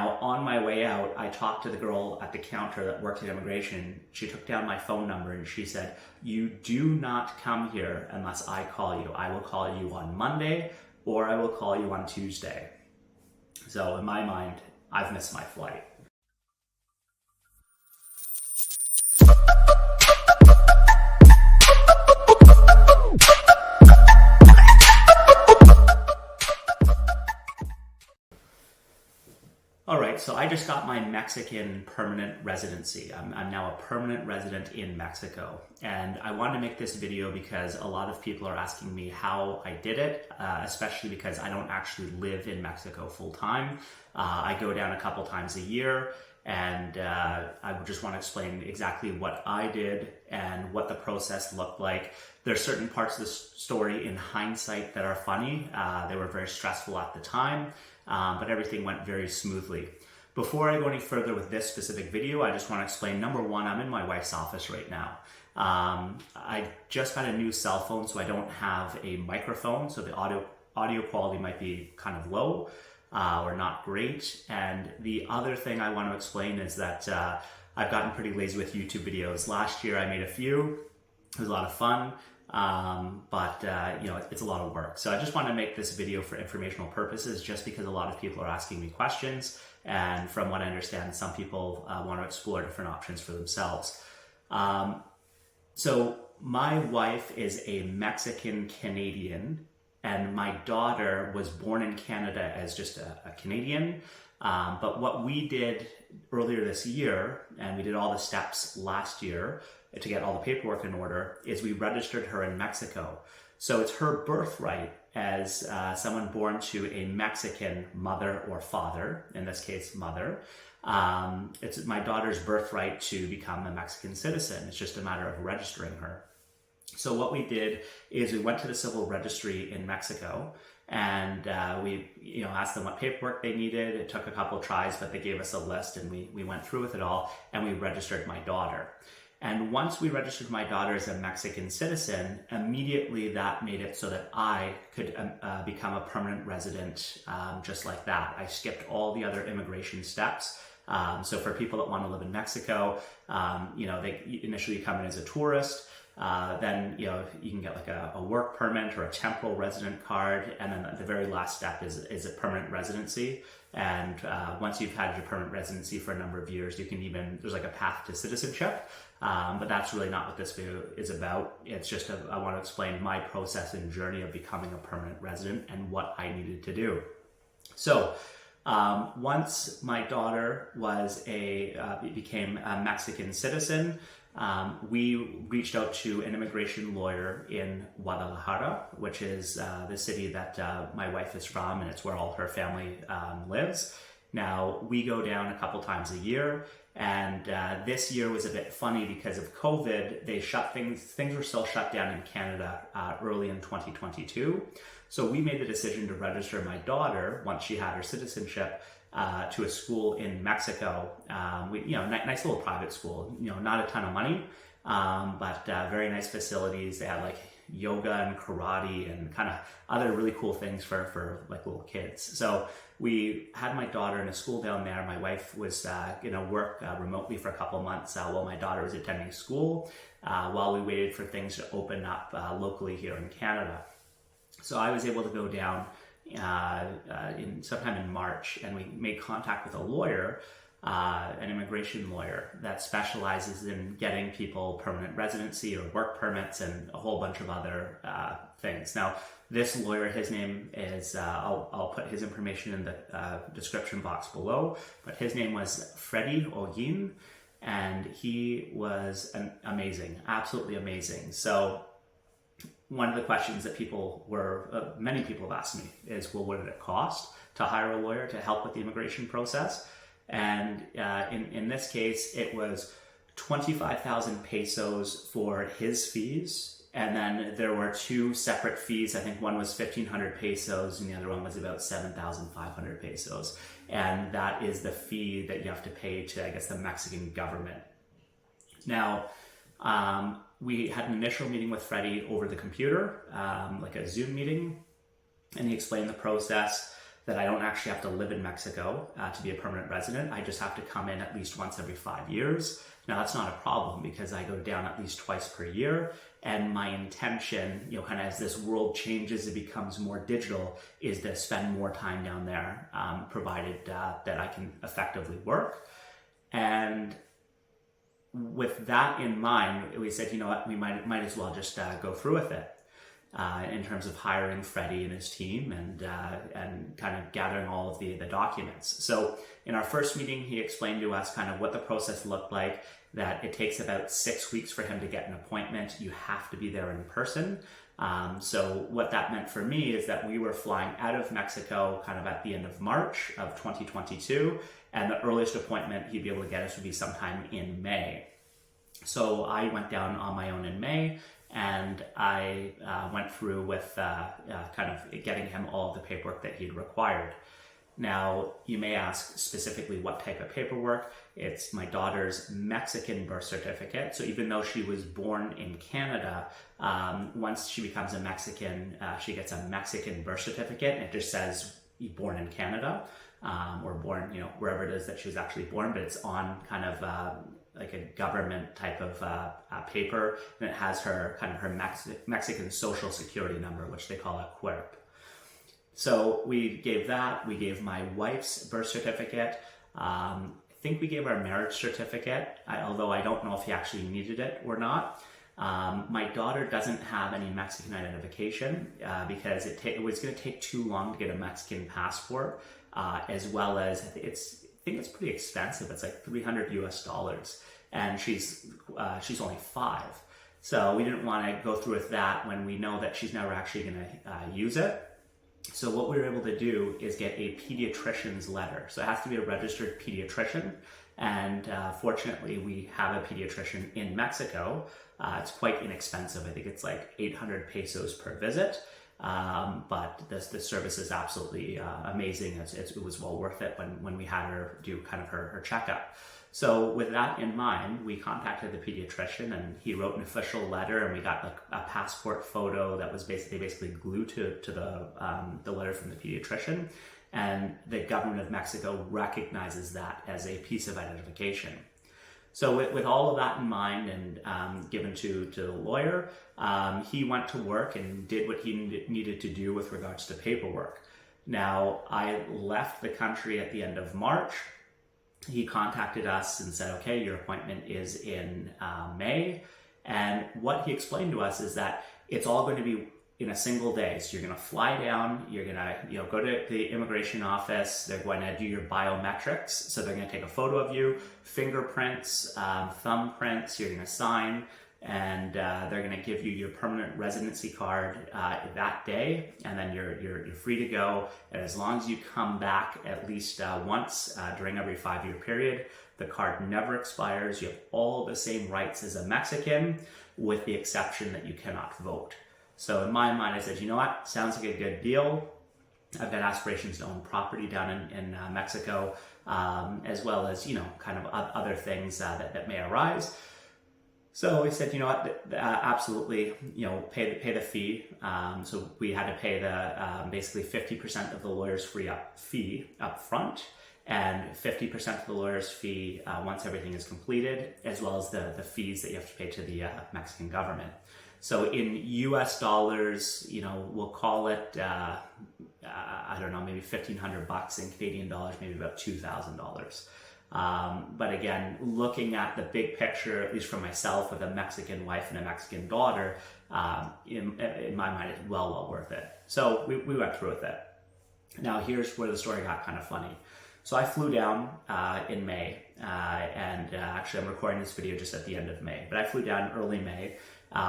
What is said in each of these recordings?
Now, on my way out, I talked to the girl at the counter that worked at immigration. She took down my phone number and she said, "You do not come here unless I call you. I will call you on Monday or I will call you on Tuesday." So in my mind, I've missed my flight. All right, so I just got my Mexican permanent residency. I'm now a permanent resident in Mexico. And I wanted to make this video because a lot of people are asking me how I did it, especially because I don't actually live in Mexico full time. I go down a couple times a year, and I just want to explain exactly what I did and what the process looked like. There's certain parts of the story in hindsight that are funny. They were very stressful at the time. But everything went very smoothly. Before I go any further with this specific video, I just want to explain, number one, I'm in my wife's office right now. I just got a new cell phone, so I don't have a microphone, so the audio quality might be kind of low or not great. And the other thing I want to explain is that I've gotten pretty lazy with YouTube videos. Last year I made a few. It was a lot of fun. But you know, it's a lot of work. So I just want to make this video for informational purposes, just because a lot of people are asking me questions. And from what I understand, some people want to explore different options for themselves. So my wife is a Mexican Canadian, and my daughter was born in Canada as just a Canadian. But what we did earlier this year, and we did all the steps last year to get all the paperwork in order, is we registered her in Mexico. So it's her birthright as someone born to a Mexican mother or father, in this case mother. It's my daughter's birthright to become a Mexican citizen. It's just a matter of registering her. So what we did is we went to the civil registry in Mexico, and we asked them what paperwork they needed. It took a couple tries, but they gave us a list, and we went through with it all, and we registered my daughter. And once we registered my daughter as a Mexican citizen, immediately that made it so that I could become a permanent resident just like that. I skipped all the other immigration steps. So for people that want to live in Mexico, they initially come in as a tourist. Then you can get like a work permit or a temporal resident card, and then the very last step is a permanent residency. And once you've had your permanent residency for a number of years, there's like a path to citizenship. But that's really not what this video is about. It's just I want to explain my process and journey of becoming a permanent resident and what I needed to do. So once my daughter became a Mexican citizen, we reached out to an immigration lawyer in Guadalajara, which is the city that my wife is from, and it's where all her family lives. Now, we go down a couple times a year, and this year was a bit funny because of COVID. They shut things were still shut down in Canada early in 2022. So we made the decision to register my daughter once she had her citizenship to a school in Mexico. Nice little private school, not a ton of money, but very nice facilities. They had like yoga and karate and kind of other really cool things for like little kids. So we had my daughter in a school down there. My wife was going to work remotely for a couple months while my daughter was attending school, while we waited for things to open up locally here in Canada. So I was able to go down sometime in March, and we made contact with a lawyer, an immigration lawyer that specializes in getting people permanent residency or work permits and a whole bunch of other things. Now, this lawyer, his name is, I'll put his information in the description box below, but his name was Freddy Olguin, and he was amazing, absolutely amazing. So one of the questions that many people have asked me is, well, what did it cost to hire a lawyer to help with the immigration process? And in this case, it was 25,000 pesos for his fees. And then there were two separate fees. I think one was 1,500 pesos and the other one was about 7,500 pesos. And that is the fee that you have to pay to, I guess, the Mexican government. Now, we had an initial meeting with Freddy over the computer, like a Zoom meeting, and he explained the process. that I don't actually have to live in Mexico to be a permanent resident. I just have to come in at least once every 5 years. Now that's not a problem because I go down at least twice per year. And my intention, kind of as this world changes, it becomes more digital, is to spend more time down there, provided that I can effectively work. And with that in mind, we said, we might as well just go through with it. In terms of hiring Freddy and his team and kind of gathering all of the documents. So in our first meeting, he explained to us kind of what the process looked like, that it takes about 6 weeks for him to get an appointment. You have to be there in person. So what that meant for me is that we were flying out of Mexico kind of at the end of March of 2022, and the earliest appointment he'd be able to get us would be sometime in May. So I went down on my own in May, and I went through with kind of getting him all of the paperwork that he'd required. Now, you may ask specifically what type of paperwork. It's my daughter's Mexican birth certificate. So even though she was born in Canada, once she becomes a Mexican, she gets a Mexican birth certificate. It just says born in Canada, or born, wherever it is that she was actually born, but it's on kind of like a government type of paper, and it has her Mexican social security number, which they call a QUIRP. So we gave that. We gave my wife's birth certificate. I think we gave our marriage certificate, although I don't know if he actually needed it or not. My daughter doesn't have any Mexican identification because it was going to take too long to get a Mexican passport, as well as I think it's pretty expensive. It's like $300 US, and she's only 5. So we didn't want to go through with that when we know that she's never actually going to use it. So what we were able to do is get a pediatrician's letter. So it has to be a registered pediatrician. And fortunately, we have a pediatrician in Mexico. It's quite inexpensive. I think it's like 800 pesos per visit. But the service is absolutely amazing. It was well worth it when we had her do kind of her checkup. So with that in mind, we contacted the pediatrician, and he wrote an official letter, and we got like a passport photo that was basically glued to the letter from the pediatrician. And the government of Mexico recognizes that as a piece of identification. So with all of that in mind and given to the lawyer, he went to work and did what he needed to do with regards to paperwork. Now, I left the country at the end of March. He contacted us and said, okay, your appointment is in May. And what he explained to us is that it's all going to be in a single day. So you're going to fly down, you're going to go to the immigration office, they're going to do your biometrics. So they're going to take a photo of you, fingerprints, thumbprints, you're going to sign, and they're going to give you your permanent residency card that day, and then you're free to go. And as long as you come back at least once during every 5-year period, the card never expires. You have all the same rights as a Mexican, with the exception that you cannot vote. So in my mind, I said, you know what, sounds like a good deal. I've got aspirations to own property down in Mexico, as well as, kind of other things that may arise. So we said, you know what, absolutely, pay the fee. So we had to pay the basically 50% of the lawyer's fee up front, and 50% of the lawyer's fee once everything is completed, as well as the fees that you have to pay to the Mexican government. So in US dollars, we'll call it, I don't know, maybe $1,500. In Canadian dollars, maybe about $2,000. But again, looking at the big picture, at least for myself with a Mexican wife and a Mexican daughter, in my mind, it's well worth it. So we went through with it. Now here's where the story got kind of funny. So I flew down in May, and actually I'm recording this video just at the end of May, but I flew down early May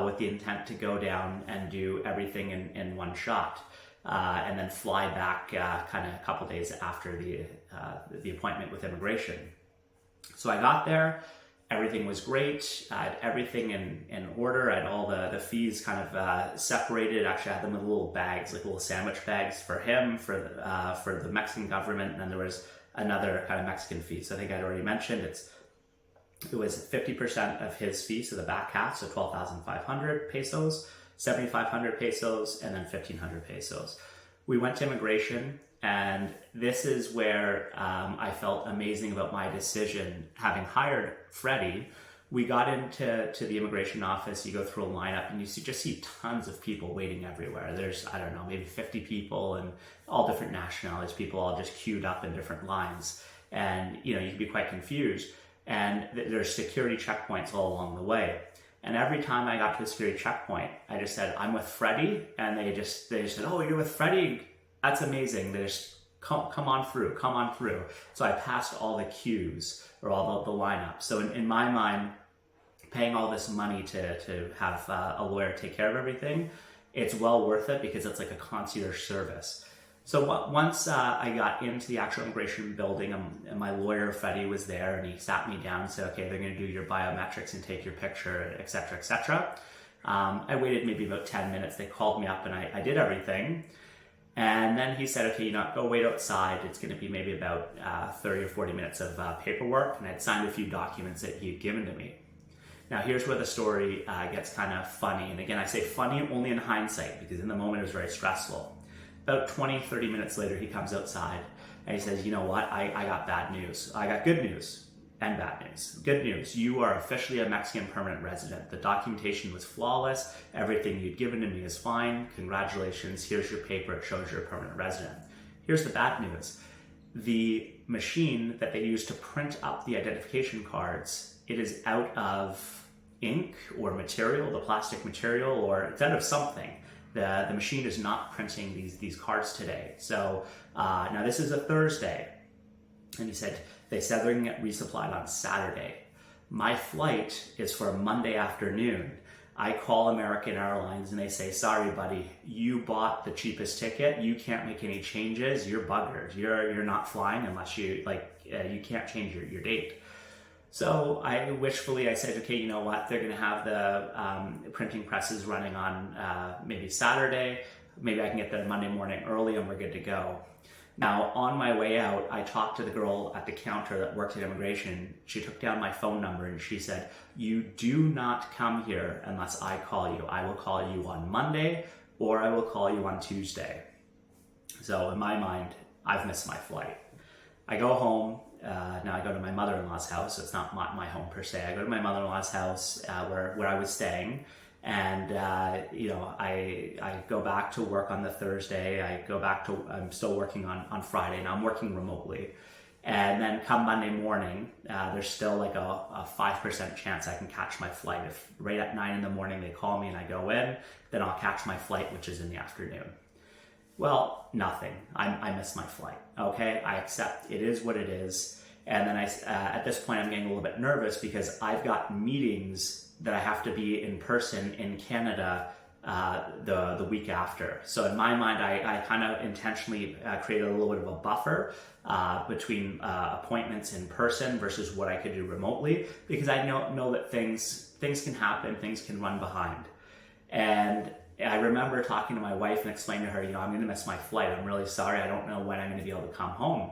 with the intent to go down and do everything in one shot. And then fly back kind of a couple days after the appointment with immigration. So I got there, everything was great, I had everything in order, I had all the fees kind of separated. Actually I had them in little bags, like little sandwich bags for him, for the Mexican government, and then there was another kind of Mexican fee. So I think I'd already mentioned it was 50% of his fee, so the back half, so 12,500 pesos, 7,500 pesos, and then 1,500 pesos. We went to immigration. And this is where I felt amazing about my decision. Having hired Freddy, we got into the immigration office. You go through a lineup and you just see tons of people waiting everywhere. There's, I don't know, maybe 50 people and all different nationalities, people all just queued up in different lines. And, you can be quite confused. And there's security checkpoints all along the way. And every time I got to the security checkpoint, I just said, I'm with Freddy. And they just said, oh, you're with Freddy? That's amazing. They just, come on through. So I passed all the queues or all the lineups. So in my mind, paying all this money to have a lawyer take care of everything, it's well worth it because it's like a concierge service. So once I got into the actual immigration building, and my lawyer, Freddy, was there, and he sat me down and said, okay, they're going to do your biometrics and take your picture, et cetera, et cetera. I waited maybe about 10 minutes. They called me up and I did everything. And then he said, okay, go wait outside. It's going to be maybe about 30 or 40 minutes of paperwork. And I'd signed a few documents that he'd given to me. Now, here's where the story gets kind of funny. And again, I say funny only in hindsight because in the moment it was very stressful. About 20, 30 minutes later, he comes outside and he says, you know what? I got bad news. I got good news and bad news. Good news, you are officially a Mexican permanent resident. The documentation was flawless. Everything you'd given to me is fine. Congratulations. Here's your paper. It shows you're a permanent resident. Here's the bad news. The machine that they use to print up the identification cards, it is out of ink or material, the plastic material, or it's out of something. The machine is not printing these cards today. So now this is a Thursday. And they said they're going to get resupplied on Saturday. My flight is for a Monday afternoon. I call American Airlines and they say, sorry, buddy, you bought the cheapest ticket. You can't make any changes. You're buggered. You're not flying unless you can't change your date. So I said, okay, you know what? They're going to have the printing presses running on maybe Saturday. Maybe I can get there Monday morning early and we're good to go. Now, on my way out, I talked to the girl at the counter that works at immigration. She took down my phone number and she said, you do not come here unless I call you. I will call you on Monday or I will call you on Tuesday. So in my mind, I've missed my flight. I go home. Now I go to my mother-in-law's house. So it's not my home per se. I go to my mother-in-law's house where I was staying. And, I go back to work on the Thursday. I'm still working on Friday. Now I'm working remotely. And then come Monday morning, there's still like a 5% chance I can catch my flight. If right at 9 in the morning they call me and I go in, then I'll catch my flight, which is in the afternoon. Well, nothing. I missed my flight. Okay, I accept. It is what it is. And then at this point, I'm getting a little bit nervous because I've got meetings that I have to be in person in Canada the week after. So in my mind, I kind of intentionally created a little bit of a buffer between appointments in person versus what I could do remotely, because I know that things can happen, things can run behind. And I remember talking to my wife and explaining to her, I'm going to miss my flight. I'm really sorry. I don't know when I'm going to be able to come home.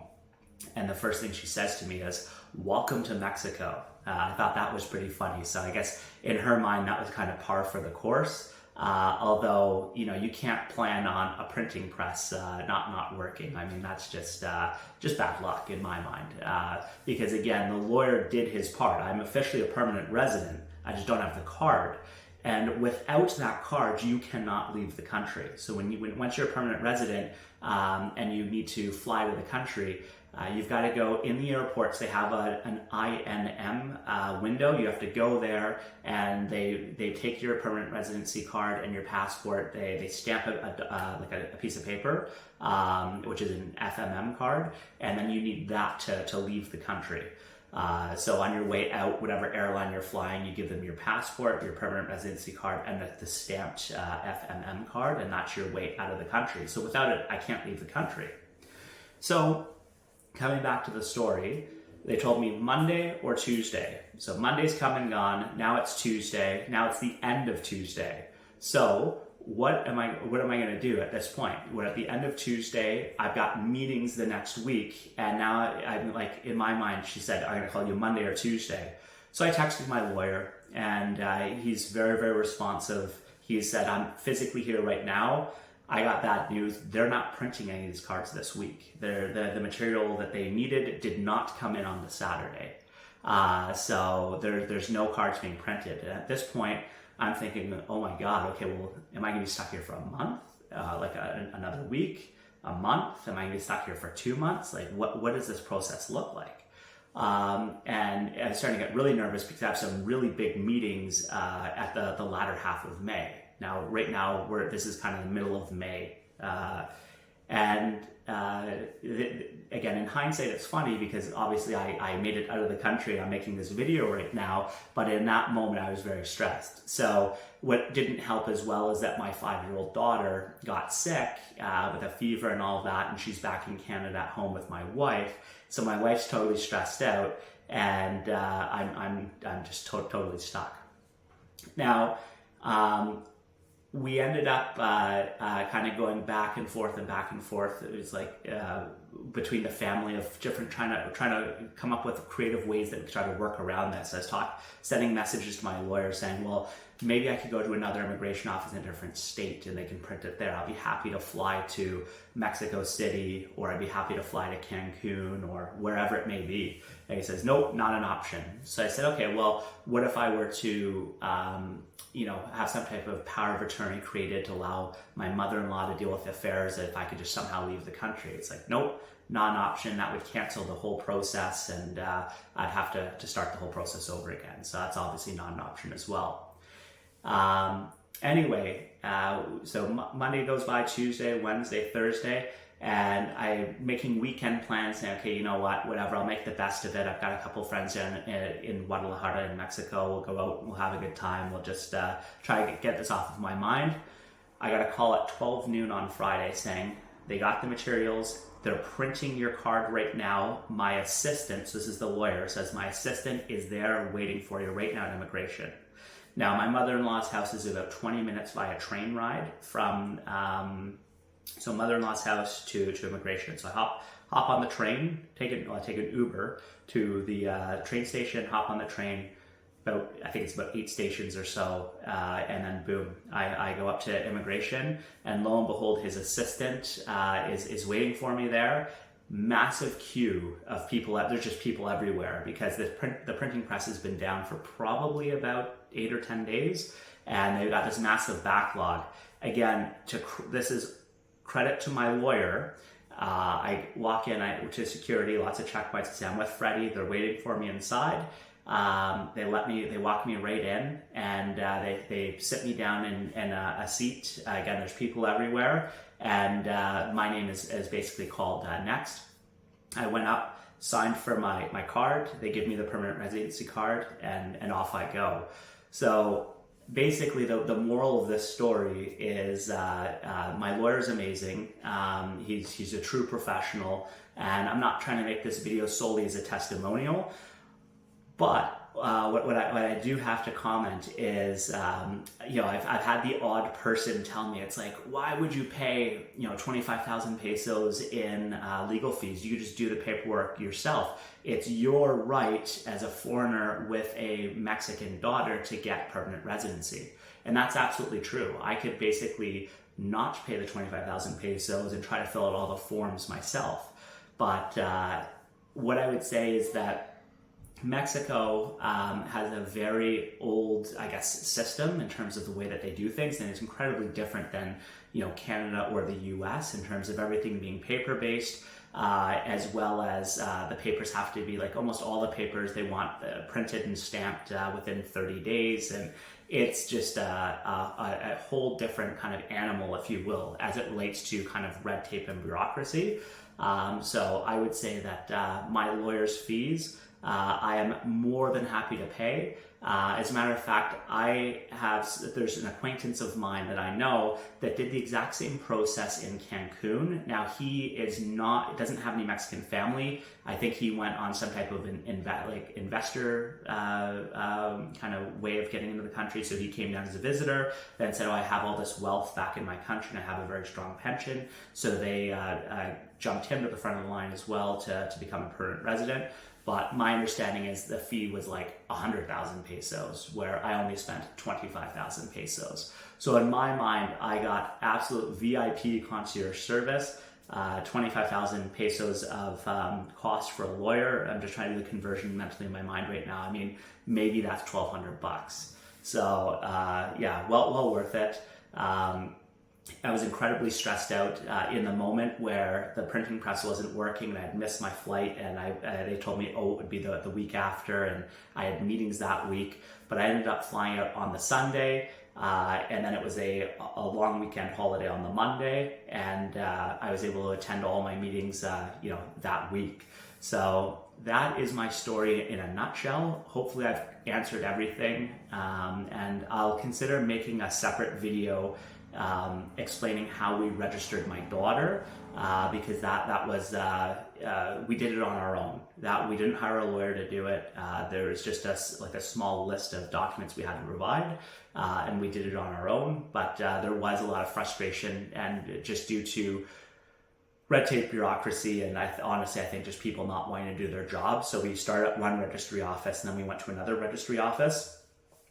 And the first thing she says to me is, welcome to Mexico. I thought that was pretty funny. So I guess in her mind, that was kind of par for the course. Although, you can't plan on a printing press not working. I mean, that's just bad luck in my mind. Because again, the lawyer did his part. I'm officially a permanent resident. I just don't have the card. And without that card, you cannot leave the country. So once you're a permanent resident and you need to fly to the country, you've got to go in the airports. They have an INM window. You have to go there, and they take your permanent residency card and your passport. They stamp a piece of paper, which is an FMM card, and then you need that to leave the country. So on your way out, whatever airline you're flying, you give them your passport, your permanent residency card, and the stamped FMM card, and that's your way out of the country. So without it, I can't leave the country. So coming back to the story, they told me Monday or Tuesday. So Monday's come and gone. Now it's Tuesday. Now it's the end of Tuesday. So what am I going to do at this point? We're at the end of Tuesday. I've got meetings the next week. And now I'm like, in my mind, she said, I'm going to call you Monday or Tuesday. So I texted my lawyer, and he's very, very responsive. He said, I'm physically here right now. I got bad news. They're not printing any of these cards this week. The material that they needed did not come in on the Saturday. So there's no cards being printed. And at this point, I'm thinking, oh my God, okay, well, am I going to be stuck here for a month? Another week? A month? Am I going to be stuck here for 2 months? Like, what does this process look like? And I'm starting to get really nervous because I have some really big meetings at the latter half of May. Now, right now, this is kind of the middle of May. Again, in hindsight, it's funny because obviously I made it out of the country. I'm making this video right now, but in that moment, I was very stressed. So what didn't help as well is that my 5-year-old daughter got sick with a fever and all of that, and she's back in Canada at home with my wife. So my wife's totally stressed out, and I'm just totally stuck. Now, we ended up kind of going back and forth. It was like between the family of different trying to come up with creative ways that we try to work around this. I was sending messages to my lawyer saying, well, maybe I could go to another immigration office in a different state and they can print it there. I'll be happy to fly to Mexico City, or I'd be happy to fly to Cancun, or wherever it may be. And he says, nope, not an option. So I said, okay, well, what if I were to have some type of power of attorney created to allow my mother-in-law to deal with affairs if I could just somehow leave the country? It's like, nope, not an option. That would cancel the whole process, and I'd have to start the whole process over again. So that's obviously not an option as well. So Monday goes by, Tuesday, Wednesday, Thursday, and I'm making weekend plans saying, okay, you know what, whatever, I'll make the best of it. I've got a couple friends in Guadalajara in Mexico. We'll go out, we'll have a good time. We'll just try to get this off of my mind. I got a call at 12 noon on Friday saying they got the materials. They're printing your card right now. My assistant, so this is the lawyer, says my assistant is there waiting for you right now at immigration. Now, my mother-in-law's house is about 20 minutes by a train ride from mother-in-law's house to immigration. So I hop on the train, take an Uber to the train station, hop on the train. I think it's about 8 stations or so, and then boom, I go up to immigration, and lo and behold, his assistant is waiting for me there. Massive queue of people. There's just people everywhere because the printing press has been down for probably about 8 or 10 days, and they've got this massive backlog. Again, this is credit to my lawyer. I walk in to security, lots of checkpoints. I say I'm with Freddy. They're waiting for me inside. They walk me right in, and they sit me down in a seat. Again, there's people everywhere, and my name is basically called next. I went up, signed for my card. They give me the permanent residency card, and off I go. So basically, the moral of this story is my lawyer's amazing. He's a true professional, and I'm not trying to make this video solely as a testimonial. But what I do have to comment is, I've had the odd person tell me, it's like, why would you pay 25,000 pesos in legal fees? You could just do the paperwork yourself. It's your right as a foreigner with a Mexican daughter to get permanent residency, and that's absolutely true. I could basically not pay the 25,000 pesos and try to fill out all the forms myself. But what I would say is that Mexico has a very old, system in terms of the way that they do things, and it's incredibly different than Canada or the US in terms of everything being paper-based, as well as the papers have to be like almost all the papers they want printed and stamped within 30 days, and it's just a whole different kind of animal, if you will, as it relates to kind of red tape and bureaucracy. So I would say that my lawyer's fees, I am more than happy to pay. As a matter of fact, there's an acquaintance of mine that I know that did the exact same process in Cancun. Now he doesn't have any Mexican family. I think he went on some type of investor kind of way of getting into the country. So he came down as a visitor, then said, I have all this wealth back in my country and I have a very strong pension. So they jumped him to the front of the line as well to become a permanent resident. but my understanding is the fee was like 100,000 pesos, where I only spent 25,000 pesos. So in my mind, I got absolute VIP concierge service, 25,000 pesos of cost for a lawyer. I'm just trying to do the conversion mentally in my mind right now. I mean, maybe that's 1,200 bucks. So yeah, well worth it. I was incredibly stressed out in the moment where the printing press wasn't working and I'd missed my flight, and they told me, oh, it would be the week after, and I had meetings that week, but I ended up flying out on the Sunday, and then it was a long weekend holiday on the Monday, and I was able to attend all my meetings that week. So that is my story in a nutshell. Hopefully I've answered everything, and I'll consider making a separate video explaining how we registered my daughter, because that was we did it on our own. That we didn't hire a lawyer to do it. There was just a small list of documents we had to provide, and we did it on our own. But there was a lot of frustration, and just due to red tape, bureaucracy, and honestly I think just people not wanting to do their job. So we started at one registry office, and then we went to another registry office.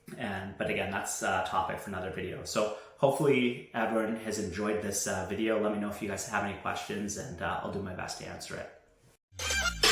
But again, that's a topic for another video. So hopefully everyone has enjoyed this video. Let me know if you guys have any questions, and I'll do my best to answer it.